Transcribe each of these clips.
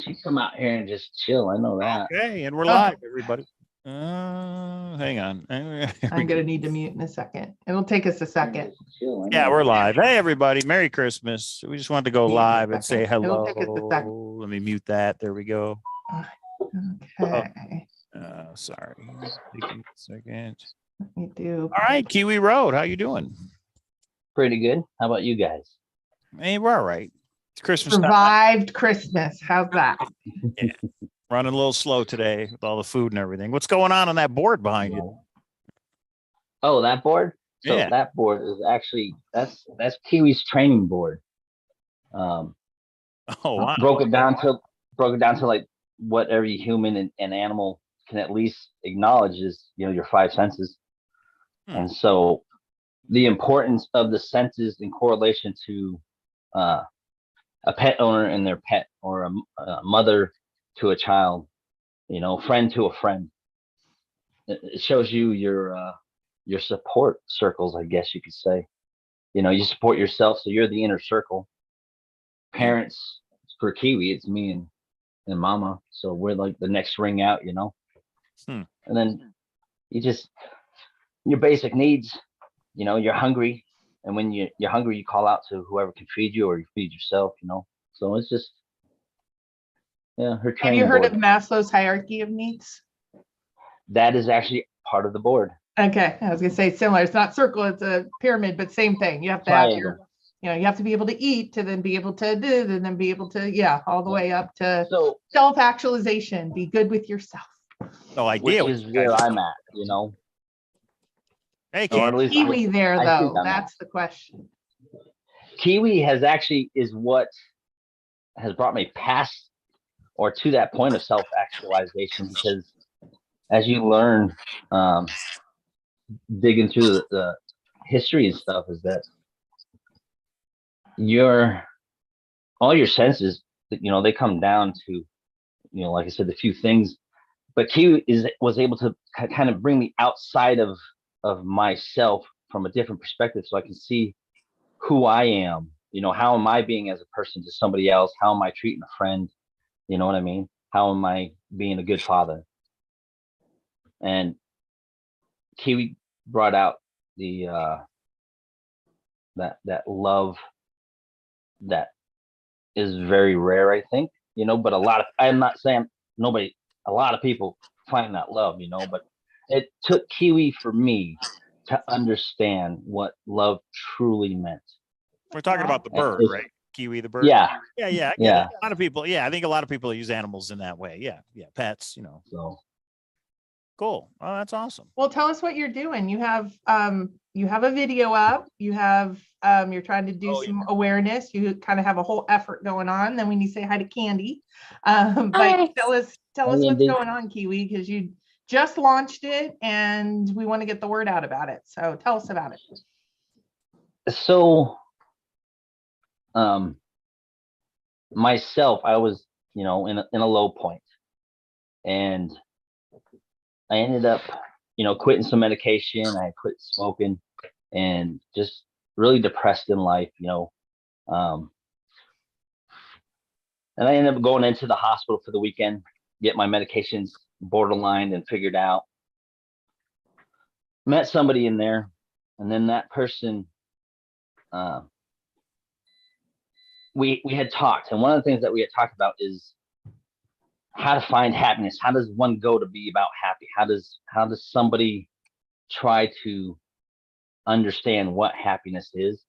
She come out here and just chill. I know that. Okay, and we're live, everybody. Hang on. I'm gonna need to mute in a second. It'll take us a second. Chill, Yeah, we're live. Hey, everybody. Merry Christmas. We just wanted to go Mute in a live and say second. It'll hello. take us a second. Let me mute that. There we go. Okay. Sorry. Take a second. Let me do. All right, Kiwi Road. How you doing? Pretty good. How about you guys? Hey, we're all right. It's Christmas time. Survived Christmas. How's that? Yeah. Running a little slow today with all the food and everything. What's going on that board behind you? Oh, that board? So Yeah. that board is actually that's Kiwi's training board. Oh, wow. Broke it down to like what every human and animal can at least acknowledge is, your five senses. And so the importance of the senses in correlation to a pet owner and their pet, or a mother to a child, friend to a friend. It shows you your support circles, I guess you could say. You support yourself, so you're the inner circle. Parents, for Kiwi, it's me and Mama, so we're like the next ring out, And then your basic needs, you're hungry, and when you're hungry, you call out to whoever can feed you, or you feed yourself, So it's just, her Have training you heard board. of Maslow's hierarchy of needs? That is actually part of the board. Okay, I was gonna say similar. It's not circle, it's a pyramid, but same thing. You have to have your, you have to be able to eat to then be able to do, and then be able to, all the way up to self-actualization. Be good with yourself. No idea. Which is where I'm at, Hey, Kiwi there, though. That's the question. Kiwi is what has brought me past or to that point of self-actualization, because as you learn, digging through the history and stuff, is that all your senses, they come down to, like I said, the few things, but Kiwi was able to kind of bring me outside of myself from a different perspective, so I can see who I am. How am I being as a person to somebody else? How am I treating a friend? You know what I mean? How am I being a good father? And Kiwi brought out the that love that is very rare, I think. But I'm not saying a lot of people find that love, but it took Kiwi for me to understand what love truly meant. We're talking about the bird, right? Kiwi the bird. Yeah. Yeah. A lot of people. Yeah, I think a lot of people use animals in that way. Yeah. Pets. So cool. Oh, that's awesome. Well, tell us what you're doing. You have a video up. You have you're trying to do some awareness. You kind of have a whole effort going on. Then we need to say hi to Candy. But tell us what's going on, Kiwi, because you just launched it and we want to get the word out about it. So tell us about it. So myself, I was, in a low point, and I ended up, quitting some medication. I quit smoking and just really depressed in life, and I ended up going into the hospital for the weekend, get my medications borderline and figured out. Met somebody in there, and then that person, we had talked, and one of the things that we had talked about is how to find happiness. How does one go to be about happy? How does somebody try to understand what happiness is?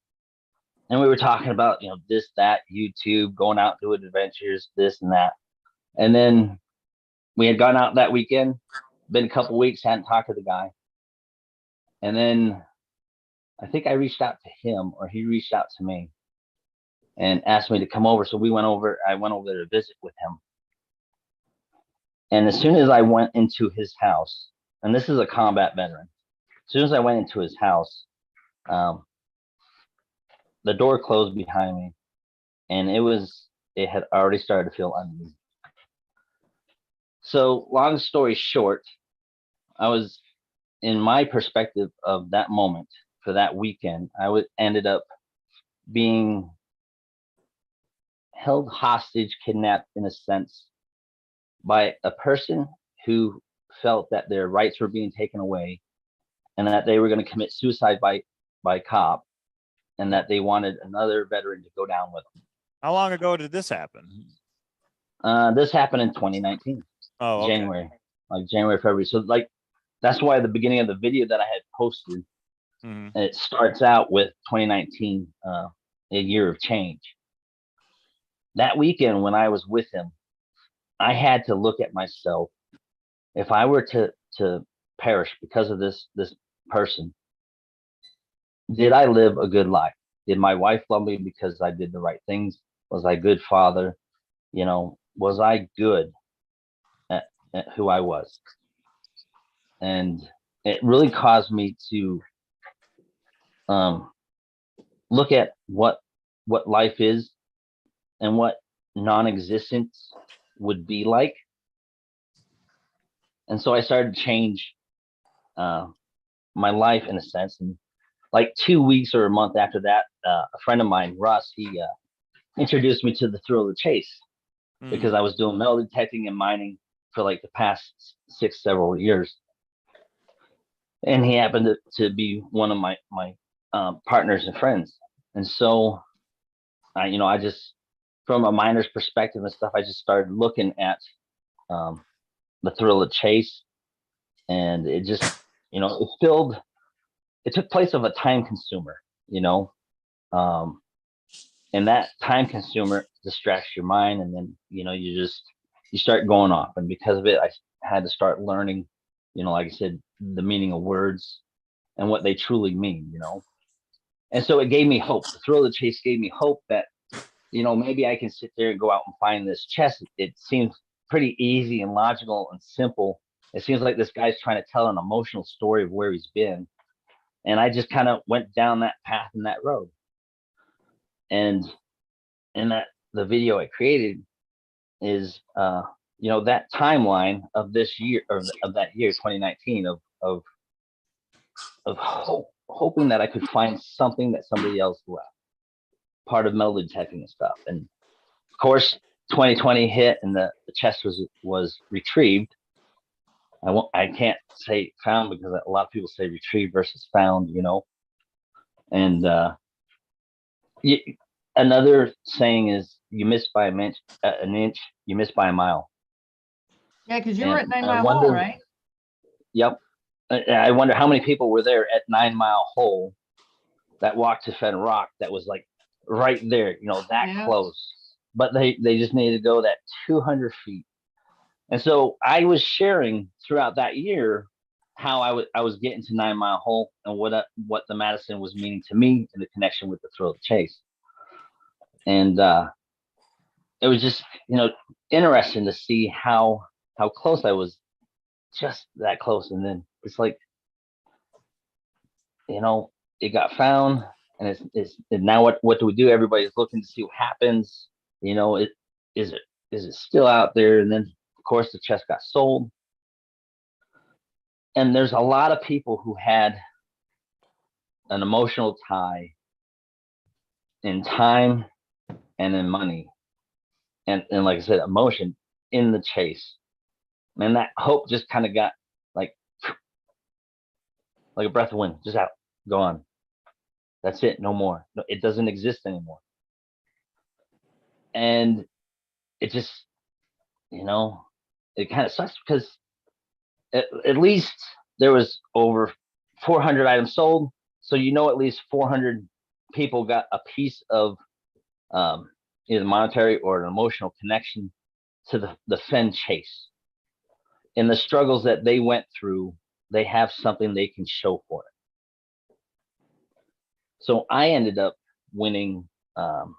And we were talking about, this, that, YouTube, going out doing adventures, this and that. And then we had gone out that weekend, been a couple weeks, hadn't talked to the guy. And then I think I reached out to him, or he reached out to me and asked me to come over. So I went over there to visit with him. And as soon as I went into his house, and this is a combat veteran, as soon as I went into his house, the door closed behind me, and it had already started to feel uneasy. So long story short, I was, in my perspective of that moment for that weekend, ended up being held hostage, kidnapped in a sense by a person who felt that their rights were being taken away and that they were going to commit suicide by cop, and that they wanted another veteran to go down with them. How long ago did this happen? This happened in 2019, Oh, okay. January, like January, February. So like, that's why the beginning of the video that I had posted, it starts out with 2019, a year of change. That weekend when I was with him, I had to look at myself. If I were to perish because of this person, did I live a good life? Did my wife love me because I did the right things? Was I a good father? You know, was I good at who I was? And it really caused me to look at what life is and what non-existence would be like. And so I started to change my life in a sense. And like 2 weeks or a month after that, a friend of mine, Russ, he introduced me to the thrill of the chase because I was doing metal detecting and mining for like the past several years. And he happened to be one of my partners and friends. And so I just, from a miner's perspective and stuff, I just started looking at the thrill of chase. And it just, it took place of a time consumer, and that time consumer distracts your mind. And then, you start going off. And because of it, I had to start learning, like I said, the meaning of words and what they truly mean, And so it gave me hope. The thrill of the chase gave me hope that, maybe I can sit there and go out and find this chest. It seems pretty easy and logical and simple. It seems like this guy's trying to tell an emotional story of where he's been. And I just kind of went down that path and that road. And the video I created is, that timeline of this year, or of that year, 2019, of hoping that I could find something that somebody else left, part of metal detecting and stuff. And of course, 2020 hit, and the chest was retrieved. I can't say found because a lot of people say retrieved versus found, And another saying is, you miss by an inch, you miss by a mile. Yeah, because you were at 9 Mile Hole, right? Yep. I wonder how many people were there at 9 Mile Hole that walked to Fenn Rock that was like right there, that close. But they just needed to go that 200 feet. And so I was sharing throughout that year how I was getting to 9 Mile Hole and what the Madison was meaning to me in the connection with the thrill of the chase. And it was just, interesting to see how close I was, just that close. And then it's like, it got found, and it's now what do we do? Everybody's looking to see what happens. Is it still out there? And then of course the chest got sold. And there's a lot of people who had an emotional tie in time and in money, and like I said, emotion in the chase. And that hope just kind of got like a breath of wind, just out, gone. That's it, no more. No, it doesn't exist anymore. And it just, it kind of sucks because at least there was over 400 items sold. So, at least 400 people got a piece of either monetary or an emotional connection to the Fenn chase. In the struggles that they went through, they have something they can show for it. So I ended up winning an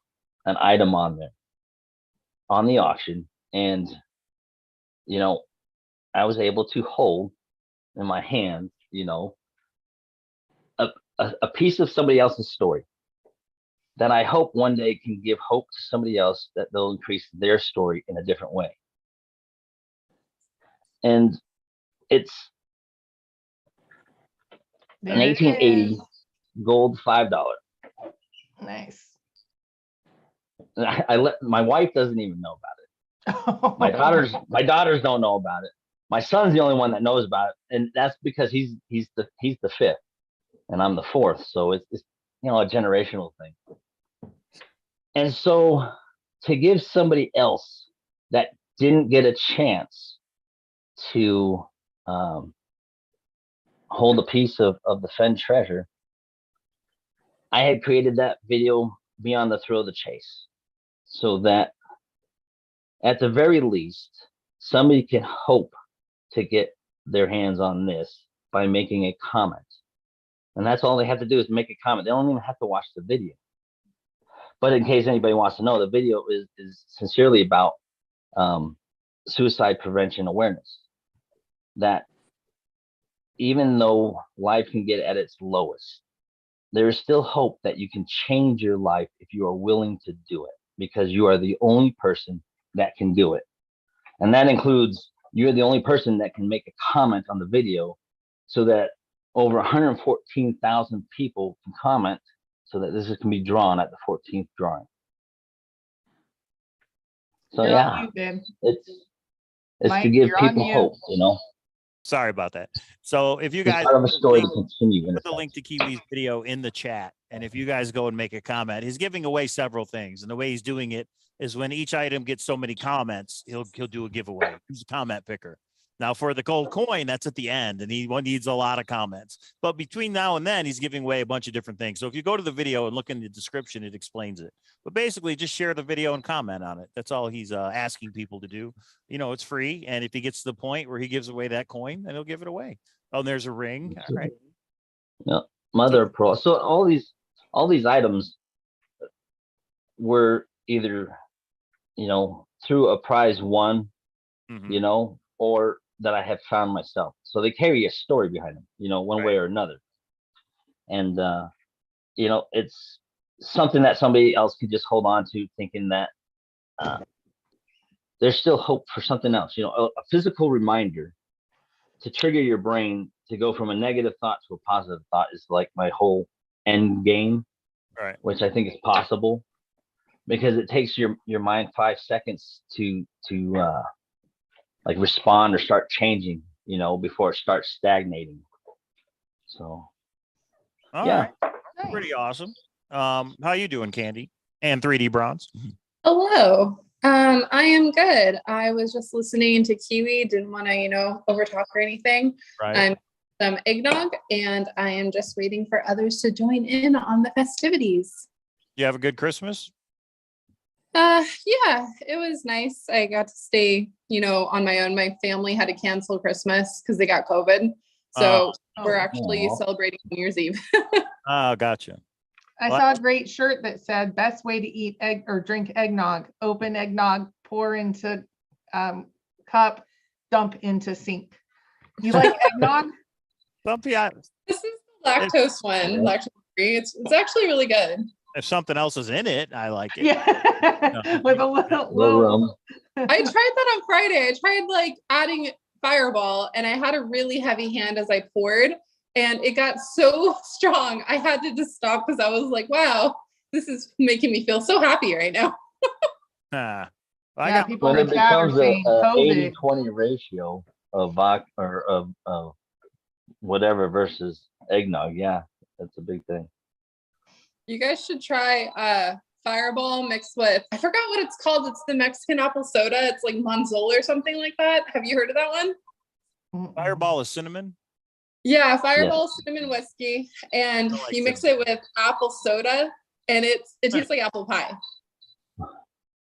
item on the auction. And, I was able to hold in my hand, a piece of somebody else's story that I hope one day can give hope to somebody else, that they'll increase their story in a different way. And it's an 1880 gold $5. Nice. I let my wife doesn't even know about it. My daughters don't know about it. My son's the only one that knows about it, and that's because he's the fifth, and I'm the fourth. So it's a generational thing. And so to give somebody else that didn't get a chance to hold a piece of the Fenn treasure, I had created that video Beyond the Thrill of the Chase, so that at the very least, somebody can hope to get their hands on this by making a comment. And that's all they have to do is make a comment. They don't even have to watch the video. But in case anybody wants to know, the video is sincerely about suicide prevention awareness. That even though life can get at its lowest, there is still hope that you can change your life if you are willing to do it, because you are the only person that can do it. And that includes, you're the only person that can make a comment on the video, so that over 114,000 people can comment, so that this can be drawn at the 14th drawing. So yeah, it's Mike, to give you're on people mute. hope, Sorry about that. So if you It's guys part of a story to continue. put the link to Kiwi's video in the chat, and if you guys go and make a comment, he's giving away several things, and the way he's doing it is when each item gets so many comments, he'll do a giveaway. He's a comment picker. Now for the gold coin, that's at the end, and he needs a lot of comments. But between now and then, he's giving away a bunch of different things. So if you go to the video and look in the description, it explains it. But basically, just share the video and comment on it. That's all he's asking people to do. It's free, and if he gets to the point where he gives away that coin, then he'll give it away. Oh, and there's a ring. All right. Yeah, mother of pearl. So all these items were either through a prize won, or that I have found myself. So they carry a story behind them, one way or another. And it's something that somebody else could just hold on to, thinking that there's still hope for something else. A physical reminder to trigger your brain to go from a negative thought to a positive thought is like my whole end game, right? Which I think is possible, because it takes your mind 5 seconds to like respond or start changing, before it starts stagnating. So All right. Pretty awesome. How you doing, Candy and 3D Bronze? Hello. I am good. I was just listening to Kiwi, didn't want to, overtalk or anything. Right. I'm some eggnog, and I am just waiting for others to join in on the festivities. You have a good Christmas? Yeah, it was nice. I got to stay, on my own. My family had to cancel Christmas because they got COVID. So we're actually celebrating New Year's Eve. Oh, gotcha. I saw a great shirt that said best way to eat egg or drink eggnog: open eggnog, pour into cup, dump into sink. You like eggnog? Yeah. This is the lactose one, lactose free. It's actually really good. If something else is in it, I like it. Yeah. With a little. I tried that on Friday. I tried adding Fireball, and I had a really heavy hand as I poured, and it got so strong. I had to just stop because I was like, wow, this is making me feel so happy right now. People when it becomes a COVID. 80-20 ratio of vodka or of whatever versus eggnog, yeah, that's a big thing. You guys should try Fireball mixed with, I forgot what it's called. It's the Mexican apple soda. It's like Monzola or something like that. Have you heard of that one? Fireball is cinnamon? Yeah, Fireball cinnamon whiskey. And you mix it with apple soda, and it tastes like apple pie.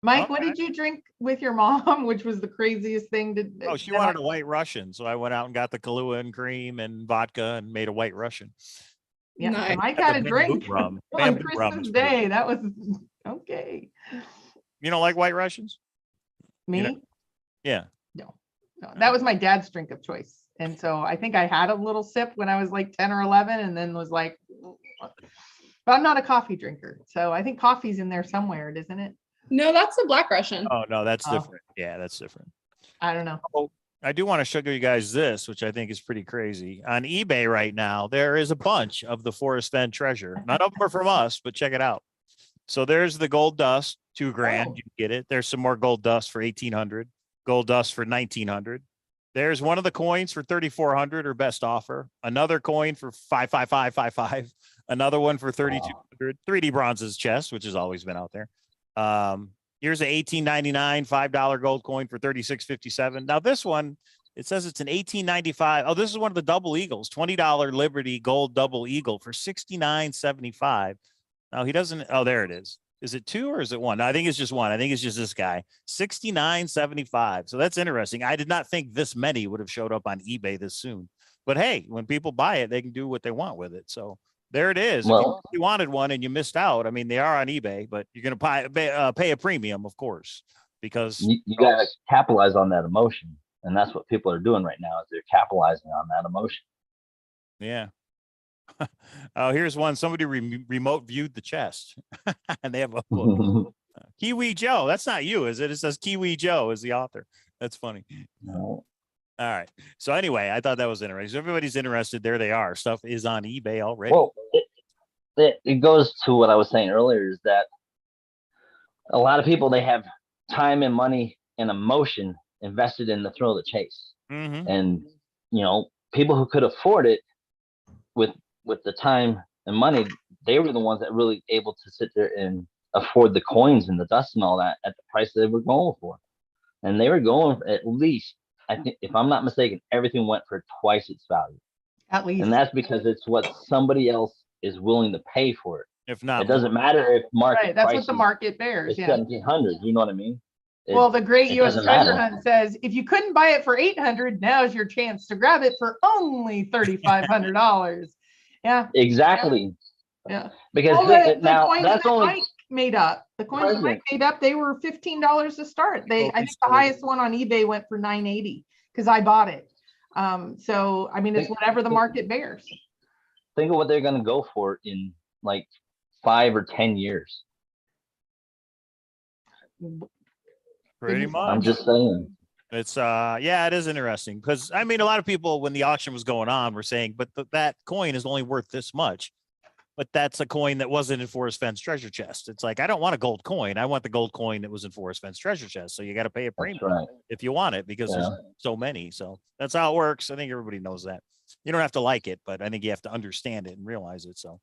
Mike, what did you drink with your mom, which was the craziest thing to Oh, she wanted a White Russian. So I went out and got the Kahlua and cream and vodka and made a White Russian. Yeah, nice. Mike had a drink rum. on Christmas Day. That was okay. You don't like White Russians? Me? Yeah. No, that was my dad's drink of choice. And so I think I had a little sip when I was like 10 or 11, and then was like, but I'm not a coffee drinker. So I think coffee's in there somewhere, isn't it? No, that's a Black Russian. Oh, no, that's different. Yeah, that's different. I don't know. Oh, I do want to show you guys this, which I think is pretty crazy. On eBay right now, there is a bunch of the Forest Fenn treasure. None of them are from us, but check it out. So there's the gold dust, $2,000. Oh. You get it. There's some more gold dust for 1,800. Gold dust for 1,900. There's one of the coins for 3,400 or best offer. Another coin for 55555. Another one for 3,200. 3D bronze's chest, which has always been out there. Here's an 1899 $5 gold coin for 36.57. Now this one, it says it's an 1895. Oh, this is one of the double eagles, $20 Liberty gold double eagle for 69.75. Now he doesn't. Oh, there it is. Is it two or is it one? No, I think it's just one. I think it's just this guy, 69.75. So that's interesting. I did not think this many would have showed up on eBay this soon. But hey, when people buy it, they can do what they want with it. So there it is. Well, if you wanted one and you missed out, I mean, they are on eBay, but you're going to pay a premium, of course, because you got to capitalize on that emotion. And that's what people are doing right now is they're capitalizing on that emotion. yeah. Oh, here's one. Somebody remote viewed the chest and they have a book. Kiwi Joe. That's not you, is it? It says Kiwi Joe is the author. That's funny. No. All right. So anyway, I thought that was interesting. So everybody's interested. There they are. Stuff is on eBay already. Well, it goes to what I was saying earlier is that a lot of people, they have time and money and emotion invested in the thrill of the chase. Mm-hmm. And, you know, people who could afford it with the time and money, they were the ones that really able to sit there and afford the coins and the dust and all that at the price they were going for. And they were going for at least, I think, if I'm not mistaken, everything went for twice its value. At least. And that's because it's what somebody else is willing to pay for it. If not, It doesn't matter if market Right, that's price what the is- market bears. is Yeah. 1,700. You know what I mean? Well, the Great it U.S. doesn't Treasure matter. Hunt says if you couldn't buy it for 800, now's your chance to grab it for only $3,500. Yeah, Exactly. yeah. Because Well, the now coins that's that only Mike made up. The coins that Mike made up, they were $15 to start. I think the highest one on eBay went for $980 because I bought it. So I mean, it's whatever the market bears. think of what they're going to go for in like 5 or 10 years. pretty Goodness, much. I'm just saying. It's yeah, it is interesting because I mean, a lot of people when the auction was going on were saying, but that coin is only worth this much. But that's a coin that wasn't in Forrest Fenn's treasure chest. It's like, I don't want a gold coin. I want the gold coin that was in Forrest Fenn's treasure chest. So you got to pay a That's premium right. if you want it because there's so many. So that's how it works. I think everybody knows that. You don't have to like it, but I think you have to understand it and realize it. So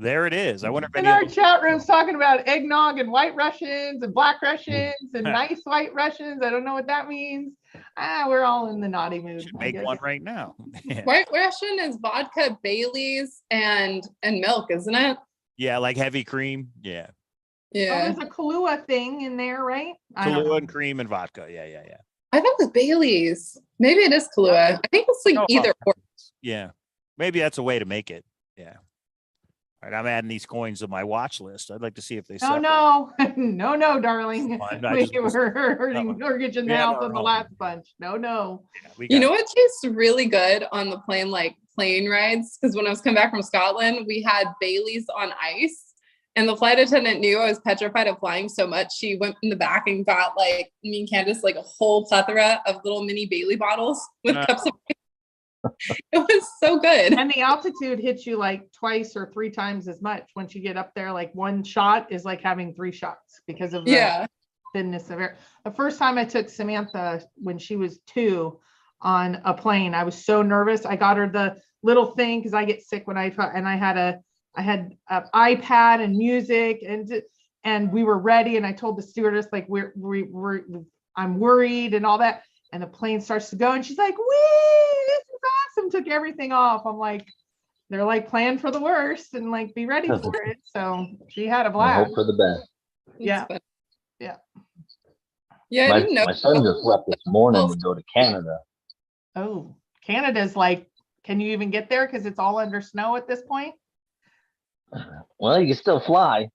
there it is. I wonder if In any our of chat room's talking about eggnog and white Russians and black Russians and nice white Russians. I don't know what that means. We're all in the naughty mood. should I make guess. one right now. Yeah. White Russian is vodka, Bailey's, and milk, isn't it? Yeah, like heavy cream. Yeah. Oh, Yeah. there's a Kahlua thing in there, right? I don't Kahlua know. and cream and vodka. Yeah. I thought it was Bailey's. Maybe it is Kahlua. I think it's like No, either or. Yeah. Maybe that's a way to make it. Yeah. All right. I'm adding these coins to my watch list. I'd like to see if they Oh sell. no, no, darling. Fine, I We just- were hurting mortgage We have now our on the own. last bunch. No. Yeah, we You got know what tastes really good on the plane, like plane rides? Because when I was coming back from Scotland, we had Bailey's on ice. And the flight attendant knew I was petrified of flying so much. She went in the back and got like me and Candace like a whole plethora of little mini Bailey bottles with cups of it was so good. And the altitude hits you like twice or 3 times as much. Once you get up there, like one shot is like having 3 shots because of the thinness of air. The first time I took Samantha when she was 2 on a plane, I was so nervous. I got her the little thing because I get sick when I had an iPad and music and we were ready. And I told the stewardess like I'm worried and all that. And the plane starts to go and she's like, "Wee, this is awesome." Took everything off. I'm like, they're like, plan for the worst and like be ready for it. So she had a I blast. hope for the best. Yeah. Yeah. Yeah. I didn't know. My son just left this morning to go to Canada. Oh, Canada's like, can you even get there? Because it's all under snow at this point. Well, you can still fly.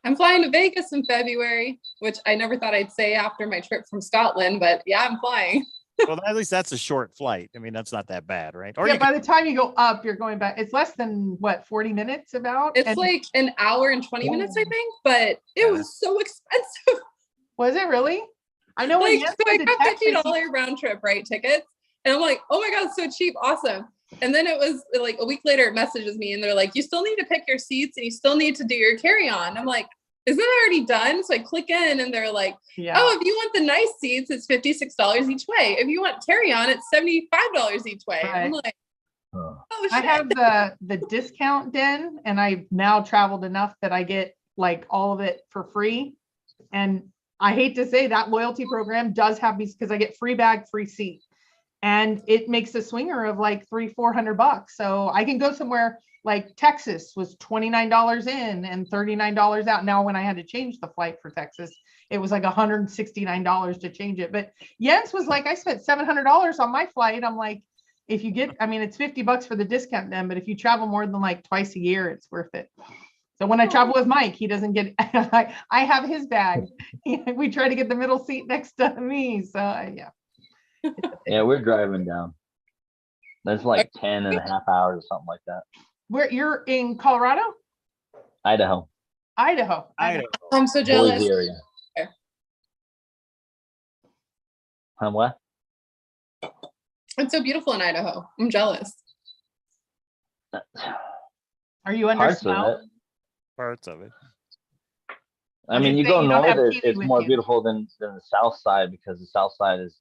I'm flying to Vegas in February, which I never thought I'd say after my trip from Scotland, but yeah, I'm flying. Well, at least that's a short flight. I mean, that's not that bad, right? Or Yeah, you by the time you go up, you're going back. It's less than what, 40 minutes about? It's And like an hour and 20 minutes, I think, but it was so expensive. was it really? I know when Like, Jess so I went to got Texas, $50 round trip, right, tickets. And I'm like, oh my God, so cheap, awesome. And then it was like a week later, it messages me and they're like, you still need to pick your seats and you still need to do your carry-on. I'm like, isn't that already done? So I click in and they're like, oh, if you want the nice seats, it's $56 each way. If you want carry-on, it's $75 each way. Right. I'm like, oh shit. I have the discount den, and I've now traveled enough that I get like all of it for free. And I hate to say that loyalty program does have me, because I get free bag, free seat. And it makes a swinger of like $300-400. So I can go somewhere like Texas was $29 in and $39 out. Now, when I had to change the flight for Texas, it was like $169 to change it. But Jens was like, I spent $700 on my flight. I'm like, if you get, I mean, it's $50 for the discount then, but if you travel more than like twice a year, it's worth it. So when I travel with Mike, he doesn't get, I have his bag. We try to get the middle seat next to me. So yeah. Yeah, we're driving down. That's like 10 and a half hours or something like that. Where you're in Colorado? Idaho. Idaho. I'm so jealous. Boise area. What? It's so beautiful in Idaho. I'm jealous. Are you under Parts of snow? it. Parts of it. I mean, you say go you don't have north, TV it's with more you. beautiful than the south side, because the south side is,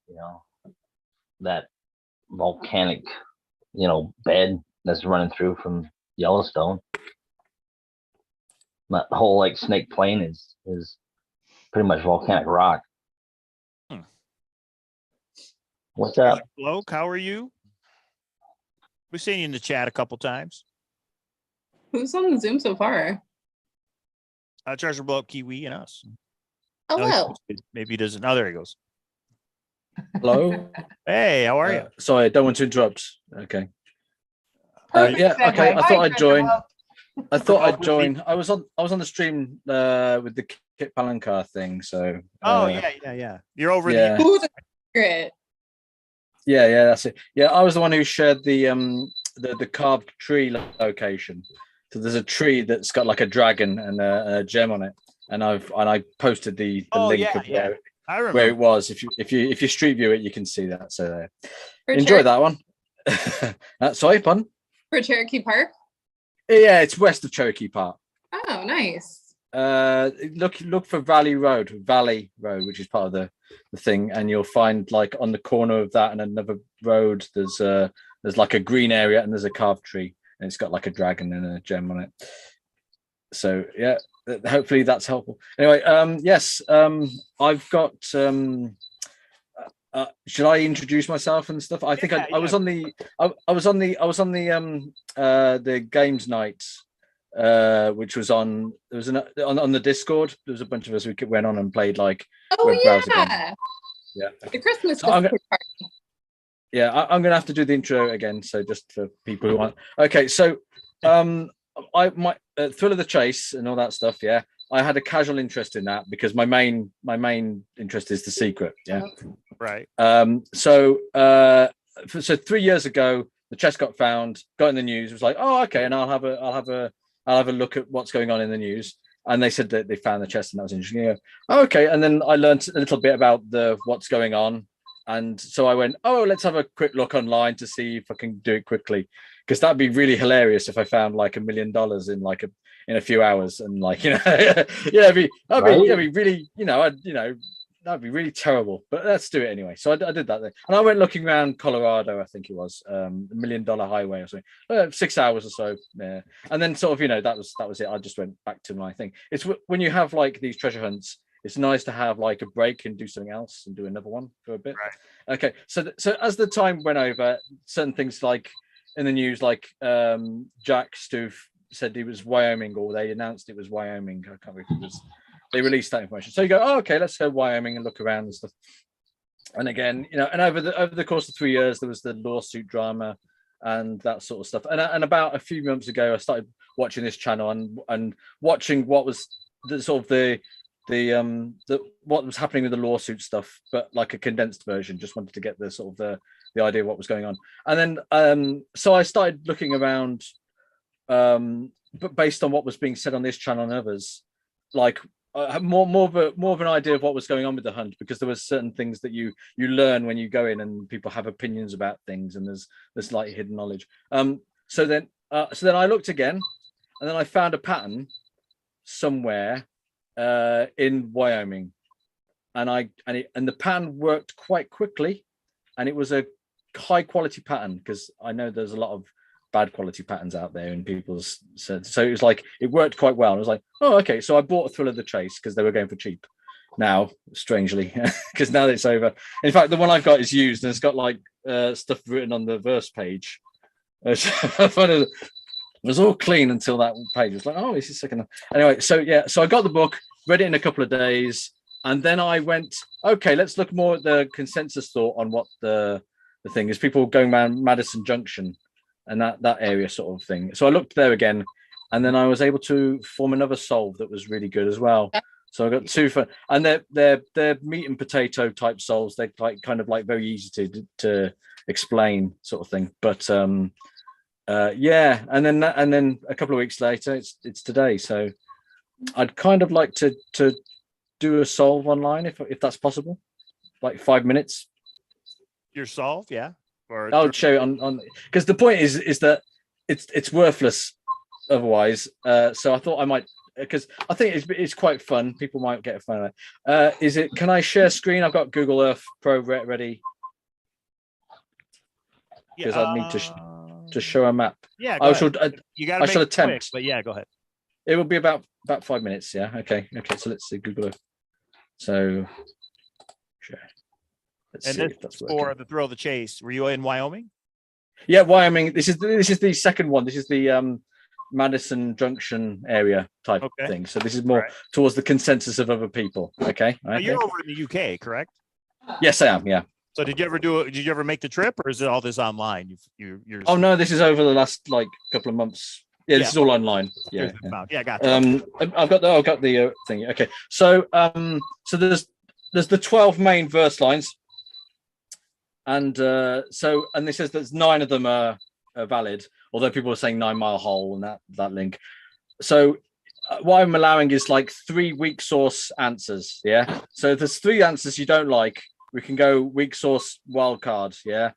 that volcanic, bed that's running through from Yellowstone. That whole like Snake Plain is pretty much volcanic rock. What's up? Bloke, how are you? We've seen you in the chat a couple times. Who's on the Zoom so far? Treasure Bloke, Kiwi, and us. Hello. Maybe he doesn't. Oh, there he goes. Hello. Hey, how are you? Sorry, I don't want to interrupt. Okay. Perfect Yeah. segue. Okay. I Hi, thought I'd Treasure join. Bloke. I thought I'd join. I was on the stream with the Kit Palancar thing. So. Oh yeah. You're over yeah. the. Who's a secret? Yeah, that's it. Yeah, I was the one who shared the carved tree location. So there's a tree that's got like a dragon and a gem on it, and I posted the link of I remember where it was. If you street view it, you can see that. So For enjoy that one. Sorry, pun. For Cherokee Park? Yeah, it's west of Cherokee Park. Oh, nice. Look for Valley Road, which is part of the thing, and you'll find like on the corner of that and another road, there's like a green area and there's a carved tree, and it's got like a dragon and a gem on it. So yeah, hopefully that's helpful. Anyway, yes, I've got. Should I introduce myself and stuff? I think I was on the games night, which was on the Discord. There was a bunch of us who went on and played like web browser games. Yeah, the Christmas so party. Yeah, I'm gonna have to do the intro again. So just for people who want. Okay, so my Thrill of the Chase and all that stuff. Yeah, I had a casual interest in that because my main interest is the secret. Yeah. Right. So 3 years ago, the chest got found, got in the news. It was like, oh, okay, and I'll have a look at what's going on in the news. And they said that they found the chest, and that was interesting. Yeah. Oh, okay, and then I learned a little bit about what's going on, and so I went, oh, let's have a quick look online to see if I can do it quickly, because that'd be really hilarious if I found like $1 million in a few hours, and like that'd be really that'd be really terrible, but let's do it anyway. So I did that, and I went looking around Colorado. I think it was $1 million highway or something, 6 hours or so. Yeah, and then sort of that was it. I just went back to my thing. It's when you have like these treasure hunts, it's nice to have like a break and do something else and do another one for a bit. Right. Okay, so as the time went over, certain things like in the news, like Jack Stoof said he was Wyoming, or they announced it was Wyoming. I can't remember. They released that information. So you go, oh, okay, let's go Wyoming and look around and stuff. And again, and over the course of 3 years, there was the lawsuit drama and that sort of stuff. And about a few months ago, I started watching this channel and watching what was the what was happening with the lawsuit stuff, but like a condensed version. Just wanted to get the idea of what was going on. And then so I started looking around, but based on what was being said on this channel and others, like had more of an idea of what was going on with the hunt, because there were certain things that you learn when you go in, and people have opinions about things, and there's like hidden knowledge. So then I looked again, and then I found a pattern somewhere in Wyoming, and the pattern worked quite quickly, and it was a high quality pattern, because I know there's a lot of bad quality patterns out there in people's, so it was like it worked quite well. I was like, oh, okay. So I bought a Thrill of the Chase because they were going for cheap now, strangely, because now it's over. In fact, the one I've got is used, and it's got like stuff written on the verse page. It was all clean until that page. It was like, oh, this is second. Anyway, so I got the book, read it in a couple of days, and then I went, okay, let's look more at the consensus thought on what the thing is. People going around Madison Junction and that area sort of thing. So I looked there again, and then I was able to form another solve that was really good as well. So I got two for, and they're meat and potato type solves. They're like kind of like very easy to explain sort of thing. But yeah, and then a couple of weeks later, it's today. So I'd kind of like to do a solve online if that's possible, like 5 minutes. Your solve, yeah. Or I'll show it on because the point is that it's worthless otherwise. So I thought I might, because I think it's quite fun. People might get fun of it. Can I share screen? I've got Google Earth Pro ready, because I need to show a map. Yeah, I should. You got. I shall attempt. Quick, but yeah, go ahead. It will be about 5 minutes. Yeah. Okay. So let's see Google Earth. So share. Let's see if that's working. For the Thrill of the Chase, were you in Wyoming? Yeah, Wyoming. This is the second one. This is the Madison Junction area type thing. So this is more towards the consensus of other people. Okay. You're over in the UK, correct? Yes, I am. Yeah. So did you ever make the trip, or is it all this online? You're Oh no, this is over the last like couple of months. Yeah, this is all online. Yeah. Gotcha. I've got the thing. Okay. So so there's the 12 main verse lines. And this says there's 9 of them are valid, although people are saying 9 Mile Hole and that link. So what I'm allowing is like 3 weak source answers. Yeah. So if there's 3 answers you don't like, we can go weak source wildcard. Yeah.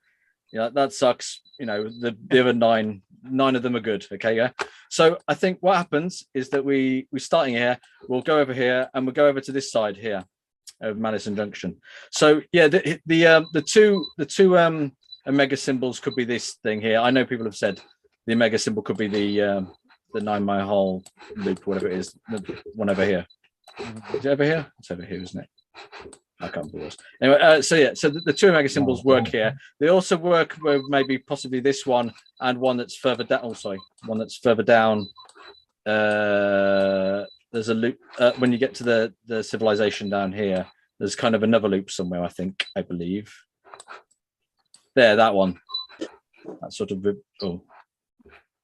Yeah, that sucks. You know, the other 9 of them are good. Okay. Yeah. So I think what happens is that we're starting here. We'll go over here and we'll go over to this side here of Madison Junction. So yeah, the two omega symbols could be this thing here. I know people have said the omega symbol could be the 9 Mile Hole loop, whatever it is. The one over here. Is it over here? It's over here, isn't it? I can't remember what it was. Anyway, so the 2 omega symbols work here. They also work with maybe possibly this one and one that's further down. Oh, sorry, one that's further down. There's a loop when you get to the civilization down here. There's kind of another loop somewhere, I believe. There, that one. That sort of. Oh,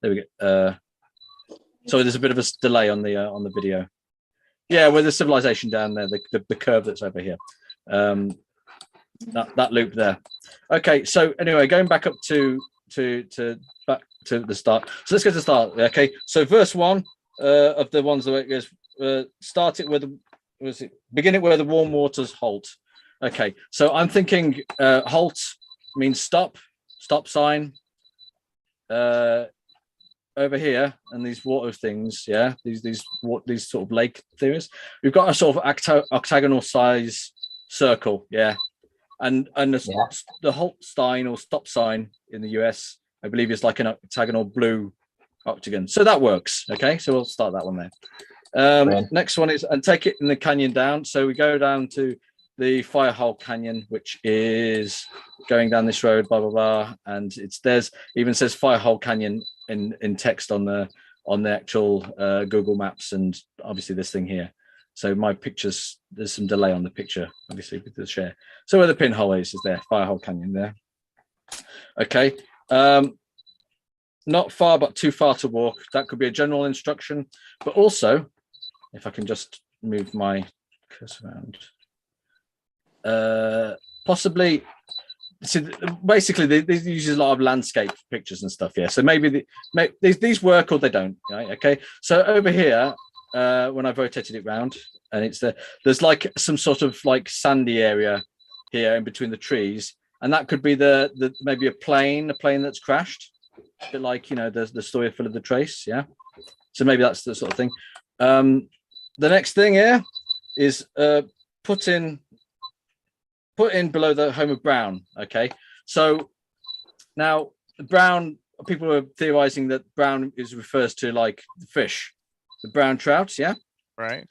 there we go. Sorry, there's a bit of a delay on the video. Yeah, with the civilization down there, the curve that's over here. That loop there. Okay, so anyway, going back up to back to the start. So let's go to the start. Okay, so verse 1 of the ones that it goes. Start it with begin it where the warm waters halt. Okay, so I'm thinking halt means stop sign over here, and these water things, yeah, these sort of lake theories. We've got a sort of octagonal size circle, yeah, and the halt sign or stop sign in the US, I believe, is like an octagonal blue octagon. So that works. Okay, so we'll start that one there. Next one is and take it in the canyon down. So we go down to the Firehole Canyon, which is going down this road, blah blah blah, and there's even says Firehole Canyon in text on the actual Google Maps, and obviously this thing here. So my pictures, there's some delay on the picture, obviously with the share. So where the pinhole is there, Firehole Canyon there. Okay. Not far, but too far to walk. That could be a general instruction, but also, if I can just move my cursor around, possibly. So basically, these uses a lot of landscape pictures and stuff. Yeah, so maybe these work or they don't. Right? Okay, so over here, when I've rotated it round, and there's like some sort of like sandy area here in between the trees, and that could be the maybe a plane that's crashed, a bit like, you know, the story of Phil of the Trace. Yeah, so maybe that's the sort of thing. The next thing here is put in below the home of Brown. Okay, so now Brown, people are theorizing that Brown refers to like the fish, the brown trouts. Yeah, Right.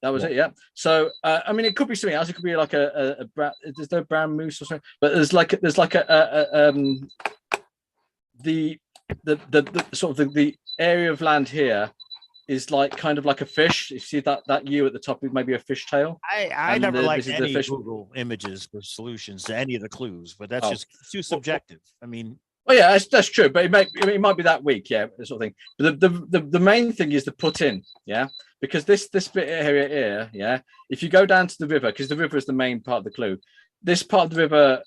that was it. Yeah. So I mean, it could be something else. It could be like a brown. Is there a brown moose or something? But there's like the sort of the area of land here is like kind of like a fish. You see that U at the top is maybe a fish tail. I And never liked this is the any fish- Google images for solutions to any of the clues, but that's Oh. just too subjective. I mean, Oh yeah, that's true, but it might be that weak, yeah, that sort of thing. But the main thing is the put in, yeah, because this bit area here, yeah, if you go down to the river, because the river is the main part of the clue, this part of the river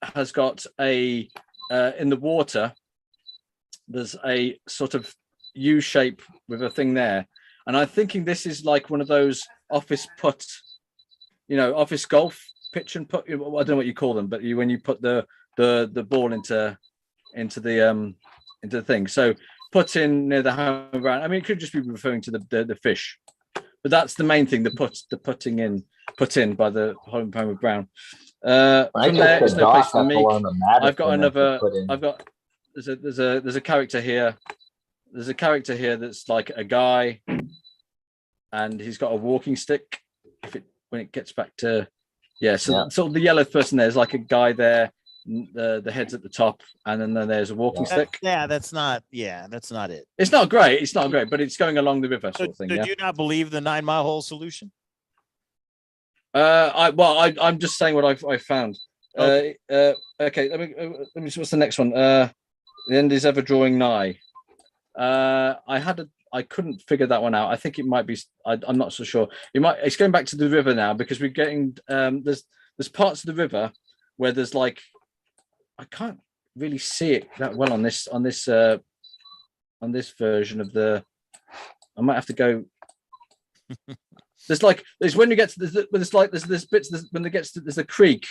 has got a in the water, there's a sort of U shape with a thing there, and I'm thinking this is like one of those office put, you know, office golf pitch and put. I don't know what you call them, but when you put the ball into the thing. So put in near the home ground. I mean, it could just be referring to the fish, but that's the main thing. The putting in by the home of Brown. From there, it's no place for me. I've got another. There's a character here. There's a character here that's like a guy, and he's got a walking stick. When it gets back to, sort of the yellow person there's like a guy there. The head's at the top, and then there's a walking stick. That's not it. It's not great, but it's going along the river sort of thing. Did you not believe the 9 Mile Hole solution? I'm just saying what I found. Okay, let me see what's the next one. The end is ever drawing nigh. I couldn't figure that one out. I think it might be. I'm not so sure. It's going back to the river now, because we're getting there's parts of the river where there's like, I can't really see it that well on this version of the. I might have to go. There's when you get to there's bits when it gets to there's a creek,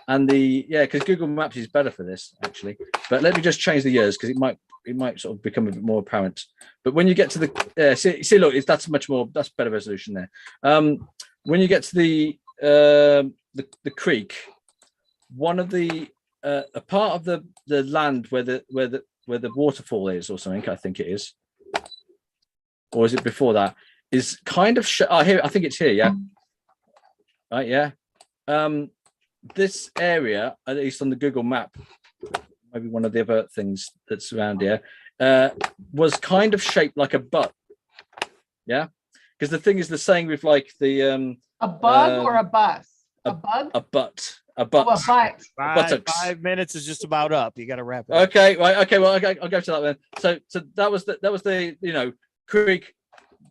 and because Google Maps is better for this actually. But let me just change the years, because it might sort of become a bit more apparent. But when you get to the see look, that's better resolution there. When you get to the creek, one of the a part of the land where the waterfall is or something, I think it is, or is it before that, is kind of here. I think it's here. Yeah, right. Yeah. This area, at least on the Google map, maybe one of the other things that's around here, was kind of shaped like a butt. Yeah, because the thing is, the saying with like the a bug or a bus? A bug? A butt. Oh, a butt. Buttocks. 5 minutes is just about up. You got to wrap it. Okay, right. Okay, well, I'll go to that then. So that was the creek,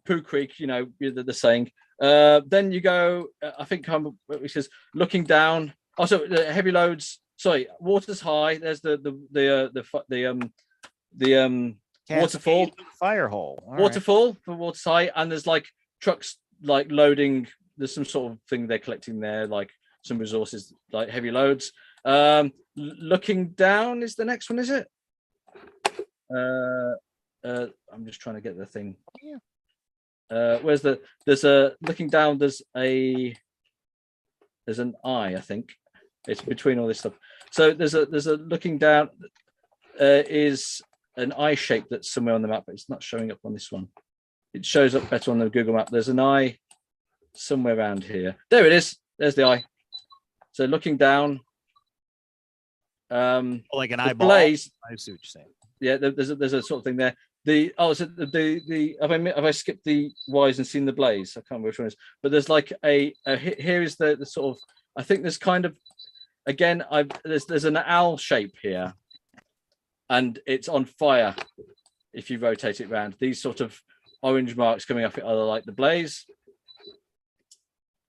poo creek. The saying. Then you go. I think it says looking down. Also, heavy loads. Sorry, water's high. There's the waterfall. Fire hole. Waterfall for water's high, and there's like trucks like loading. There's some sort of thing they're collecting there, like some resources, like heavy loads. Looking down is the next one, is it? I'm just trying to get the thing. There's a looking down. There's an eye. I think it's between all this stuff. So there's a looking down. Is an eye shape that's somewhere on the map, but it's not showing up on this one. It shows up better on the Google map. There's an eye somewhere around here. There it is. There's the eye. So looking down. Like an eyeball. Blaze. I see what you're saying. Yeah, there's a sort of thing there. Is it the have I skipped the Y's and seen the blaze? I can't remember which one it is. But there's like here is the sort of, I think there's kind of, again, there's an owl shape here, and it's on fire if you rotate it around. These sort of orange marks coming off it are like the blaze.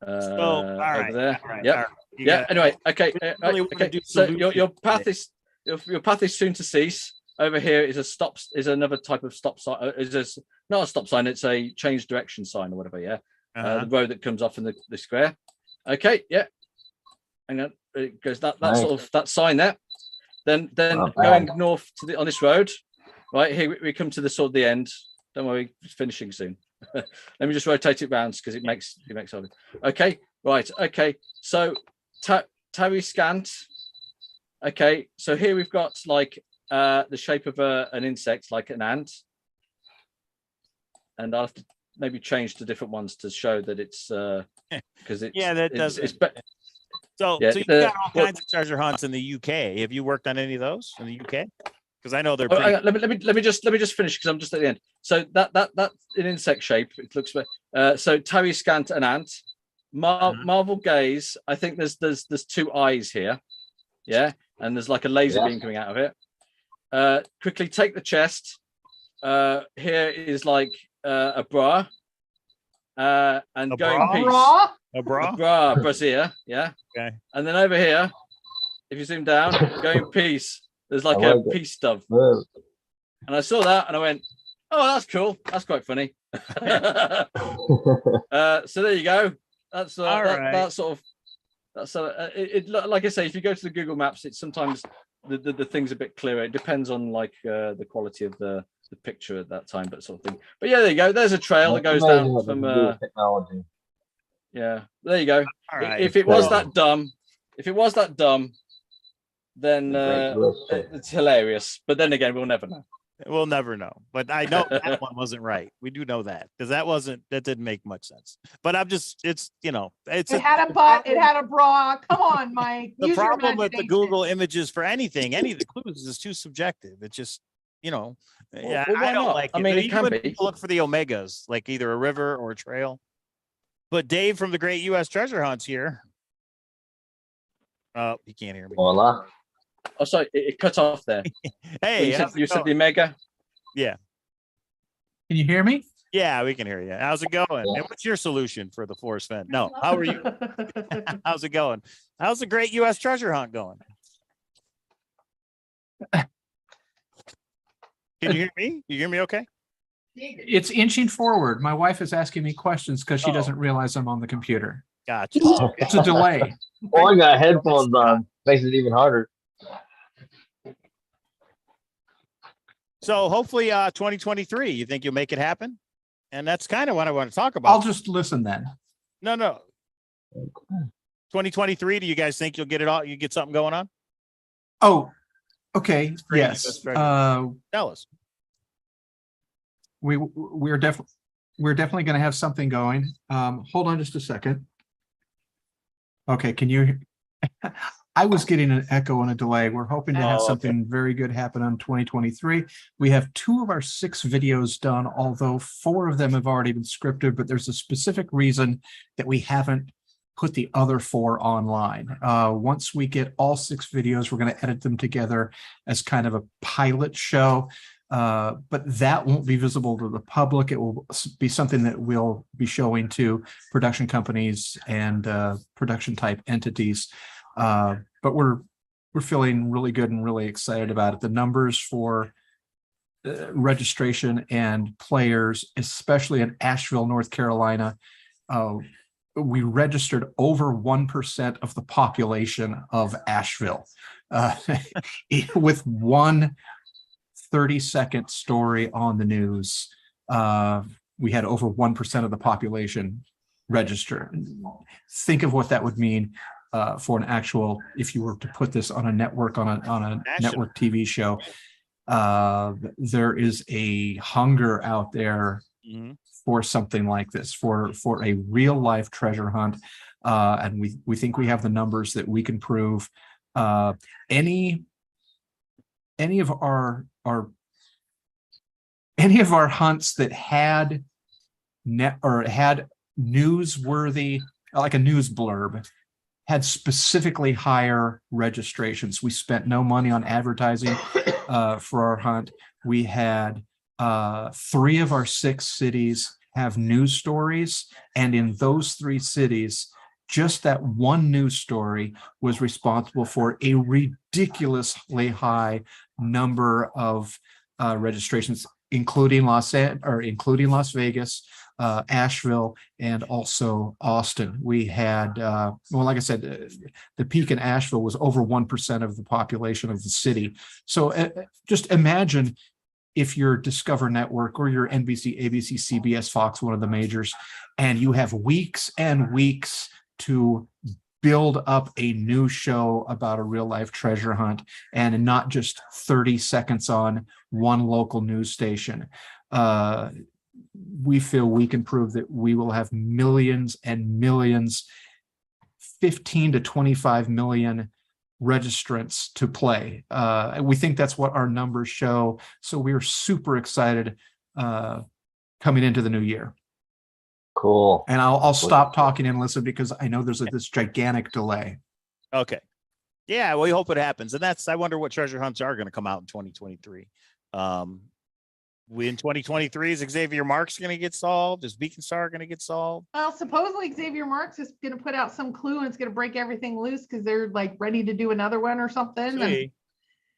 All right, over there. All right, Yep. all right. Yeah. Anyway, okay. Really Okay. So your path is soon to cease. Over here is another type of stop sign. not a stop sign. It's a change direction sign or whatever. Yeah, Uh-huh. the road that comes off in the square. Okay, yeah. Hang on, it goes that Nice. sort of that sign there. Then Not going bad. north to on this road, right here we come to the sort of the end. Don't worry, it's finishing soon. Let me just rotate it round because it makes solid. Okay, right. Okay, so Terry Scant. Okay, so here we've got like the shape of an insect, like an ant, and I'll have to maybe change to different ones to show that it's because it's that does. So Yeah, you got all kinds of treasure hunts in the UK. Have you worked on any of those in the UK? Because I know they're pretty. let me just finish because I'm just at the end. So that an insect shape. It looks so Terry Scant and ant. Marvel Gaze. I think there's 2 eyes here. Yeah, and there's like a laser beam coming out of it. Quickly take the chest. Here is like a bra. And A going bra? peace. Raw? A bra? Brassiere, yeah. Okay. And then over here, if you zoom down, going peace, there's like I a like it. peace dove. Whoa. And I saw that and I went, oh, that's cool. That's quite funny. So there you go. That's right. that sort of that's like I say, if you go to the Google Maps, it's sometimes the thing's a bit clearer. It depends on like the quality of the picture at that time, but sort of thing. But yeah, there you go. There's a trail that goes down from technology. yeah, there you go. All right. If it was that dumb, then it's hilarious. But then again, we'll never know. We'll never know. But I know that one wasn't right. We do know that because that didn't make much sense. But it's It had a butt, it had a bra. Come on, Mike. The Use your problem with the imagination. Google images for anything, any of the clues is too subjective. It's just, Well, yeah, why I don't not? like I it. mean, But it can even be. people look for the omegas, like either a river or a trail. But Dave from the Great U.S. Treasure Hunts here. Oh, he can't hear me. Voila. Oh, sorry, it cut off there. Hey, you said the Omega. yeah. Can you hear me? Yeah, we can hear you. How's it going? Yeah. And what's your solution for the forest Fenn? No, how are you? How's it going? How's the Great U.S. Treasure Hunt going? Can you hear me? You hear me okay? It's inching forward. My wife is asking me questions because she Oh. doesn't realize I'm on the computer. Gotcha. It's a delay. Oh, I got headphones on. Makes it even harder. So hopefully 2023, you think you'll make it happen? And that's kind of what I want to talk about. I'll just listen then. No. 2023, do you guys think you'll get it all? You get something going on? Oh, okay. great. Yes. That's very Tell us. We're definitely going to have something going. Hold on just a second. Okay, can you? I was getting an echo and a delay. We're hoping to have something very good happen on 2023. We have 2 of our 6 videos done, although 4 of them have already been scripted, but there's a specific reason that we haven't put the other 4 online. Once we get all 6 videos, we're going to edit them together as kind of a pilot show. But that won't be visible to the public. It will be something that we'll be showing to production companies and production type entities. But we're feeling really good and really excited about it. The numbers for registration and players, especially in Asheville, North Carolina, we registered over 1% of the population of Asheville with one 30-second story on the news. We had over 1% of the population register. Think of what that would mean for an actual, if you were to put this on a network, on a network TV show. There is a hunger out there for something like this, for a real life treasure hunt. And we think we have the numbers that we can prove any of our hunts that had had newsworthy, like a news blurb, had specifically higher registrations. We spent no money on advertising for our hunt. We had 3 of our 6 cities have news stories, and in those 3 cities, just that one news story was responsible for a ridiculously high number of registrations. including Las Vegas, Asheville, and also Austin. We had, well, like I said, the peak in Asheville was over 1% of the population of the city. So just imagine if you're Discover Network or your NBC, ABC, CBS, Fox, one of the majors, and you have weeks and weeks to build up a new show about a real life treasure hunt, and not just 30 seconds on one local news station. We feel we can prove that we will have millions and millions, 15 to 25 million registrants to play. We think that's what our numbers show. So we're super excited coming into the new year. Cool. And I'll stop talking and listen because I know there's this gigantic delay. Okay. Yeah, we hope it happens. And I wonder what treasure hunts are going to come out in 2023. In 2023, is Xavier Marks going to get solved? Is Beacon Star going to get solved? Well, supposedly Xavier Marks is going to put out some clue and it's going to break everything loose because they're like ready to do another one or something.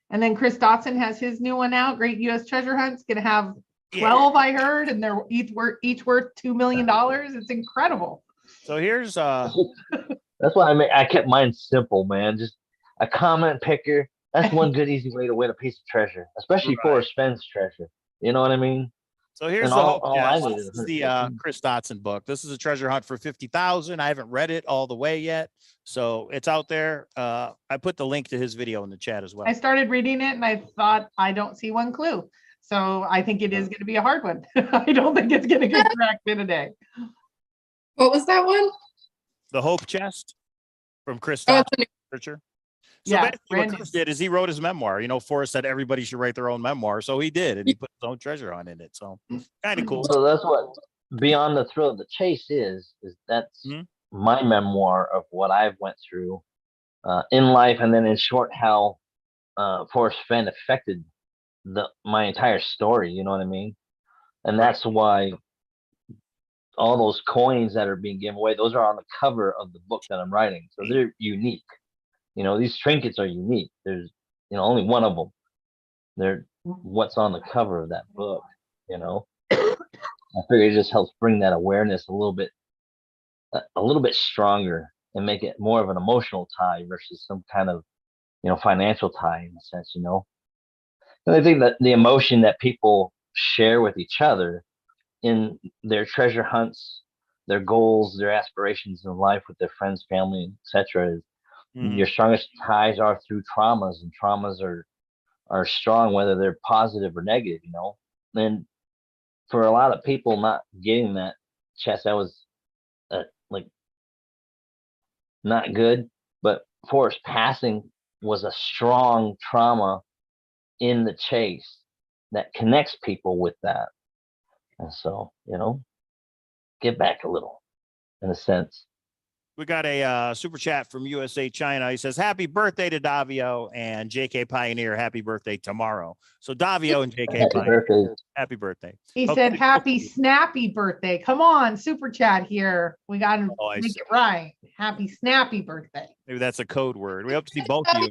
And then Chris Dotson has his new one out. Great U.S. Treasure Hunt's going to have 12, I heard, and they're each worth $2 million. It's incredible. So here's that's why I kept mine simple, man. Just a comment picker. That's one good easy way to win a piece of treasure, especially Forrest Fenn's treasure. You know what I mean? So here's this is the Chris Dotson book. This is a treasure hunt for 50,000. I haven't read it all the way yet, so it's out there. I put the link to his video in the chat as well. I started reading it and I thought I don't see one clue. So I think it is going to be a hard one. I don't think it's going to get cracked in a day. What was that one? The Hope Chest from Chris Dotson. So basically what Chris did is he wrote his memoir. You know, Forrest said everybody should write their own memoir. So he did, and he put his own treasure hunt in it. So kind of cool. So that's what Beyond the Thrill of the Chase is that's my memoir of what I've went through in life, and then in short how Forrest Fenn affected my entire story. You know what I mean? And that's why all those coins that are being given away, those are on the cover of the book that I'm writing. So they're unique. You know, these trinkets are unique. There's, only one of them. They're what's on the cover of that book, I figure it just helps bring that awareness a little bit stronger and make it more of an emotional tie versus some kind of, financial tie in a sense, And I think that the emotion that people share with each other in their treasure hunts, their goals, their aspirations in life with their friends, family, etc., is your strongest ties are through traumas, and traumas are strong whether they're positive or negative. And for a lot of people not getting that chest, that was not good. But Forrest passing was a strong trauma in the chase that connects people with that. And so, get back a little in a sense. We got a super chat from USA China. He says, happy birthday to Davio and JK Pioneer. Happy birthday tomorrow. So Davio and JK Pioneer. Happy birthday. He said, happy snappy birthday. Come on, super chat here. We got to make it right. Happy snappy birthday. Maybe that's a code word. We hope to see both of you.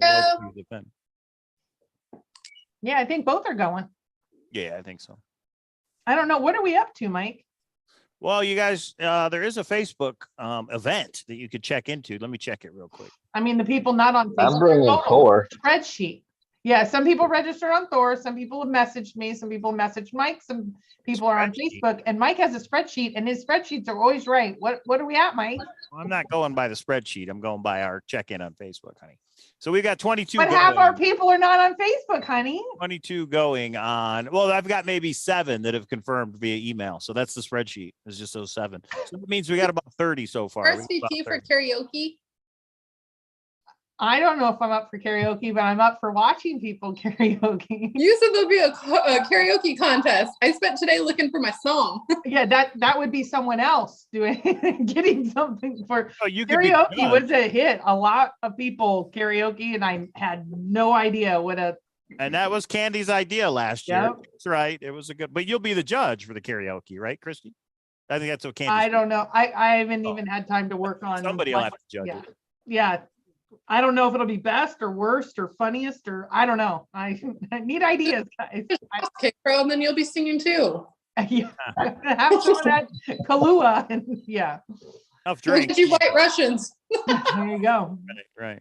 Yeah, I think both are going. Yeah, I think so. I don't know. What are we up to, Mike? Well, you guys, there is a Facebook event that you could check into. Let me check it real quick. I mean, the people not on Facebook. I'm bringing Thor. Spreadsheet. Yeah, some people registered on Thor. Some people have messaged me. Some people messaged Mike. Some people are on Facebook. And Mike has a spreadsheet, and his spreadsheets are always right. What are we at, Mike? Well, I'm not going by the spreadsheet. I'm going by our check-in on Facebook, honey. So we got 22. But half our people are not on Facebook, honey. 22 going on. Well, I've got maybe 7 that have confirmed via email. So that's the spreadsheet. It's just those 7. So that means we got about 30 so far. RSVP for karaoke. I don't know if I'm up for karaoke, but I'm up for watching people karaoke. You said there'll be a karaoke contest. I spent today looking for my song. Yeah, that would be someone else getting something for karaoke was a hit. A lot of people karaoke, and I had no idea and that was Candy's idea last year. That's right. It was but you'll be the judge for the karaoke, right, Christy? I think that's what Candy. I don't know. I haven't even had time to work on. Somebody will have to judge it. Yeah. I don't know if it'll be best or worst or funniest or I don't know. I need ideas, guys. Kpro, and then you'll be singing too. Yeah. Have some of that Kahlua and yeah. Enough We'll drink. get you White Russians. There you go. Right.